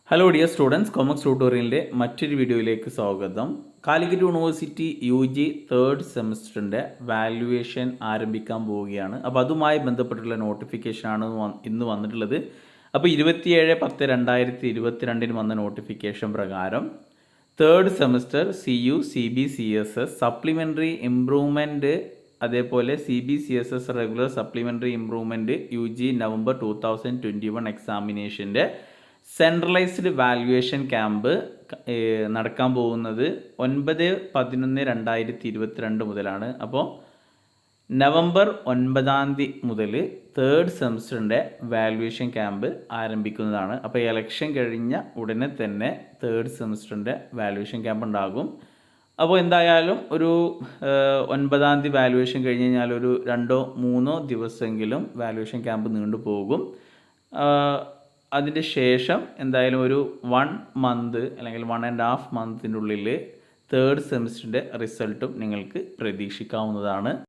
Hello dear students, കോമക്സ് ട്യൂട്ടോറിയലിൻ്റെ മറ്റൊരു വീഡിയോയിലേക്ക് സ്വാഗതം. കാലിക്കറ്റ് യൂണിവേഴ്സിറ്റി UG തേർഡ് സെമിസ്റ്ററിൻ്റെ വാല്യുവേഷൻ ആരംഭിക്കാൻ പോവുകയാണ്. അപ്പോൾ അതുമായി ബന്ധപ്പെട്ടുള്ള നോട്ടിഫിക്കേഷനാണ് ഇന്ന് വന്നിട്ടുള്ളത്. അപ്പോൾ 27/10/2022 വന്ന നോട്ടിഫിക്കേഷൻ പ്രകാരം third semester CU CBCSS supplementary improvement, അതേപോലെ CBCSS regular supplementary improvement UG November 2021 എക്സാമിനേഷൻ്റെ സെൻട്രലൈസ്ഡ് വാല്യുവേഷൻ ക്യാമ്പ് നടക്കാൻ പോകുന്നത് 9/11/2022 മുതലാണ്. അപ്പോൾ നവംബർ 9 മുതൽ തേർഡ് സെമിസ്റ്ററിൻ്റെ വാല്യുവേഷൻ ക്യാമ്പ് ആരംഭിക്കുന്നതാണ്. അപ്പോൾ ഇലക്ഷൻ കഴിഞ്ഞ ഉടനെ തന്നെ തേർഡ് സെമിസ്റ്ററിൻ്റെ വാല്യുവേഷൻ ക്യാമ്പ് ഉണ്ടാകും. അപ്പോൾ എന്തായാലും ഒരു 9 വാല്യുവേഷൻ കഴിഞ്ഞ് കഴിഞ്ഞാൽ ഒരു 2-3 ദിവസമെങ്കിലും വാല്യുവേഷൻ ക്യാമ്പ് നീണ്ടുപോകും. അതിൻ്റെ ശേഷം എന്തായാലും ഒരു 1 മന്ത് അല്ലെങ്കിൽ 1.5 മന്തിൻ്റെ ഉള്ളിൽ തേർഡ് സെമിസ്റ്ററിൻ്റെ റിസൾട്ടും നിങ്ങൾക്ക് പ്രതീക്ഷിക്കാവുന്നതാണ്.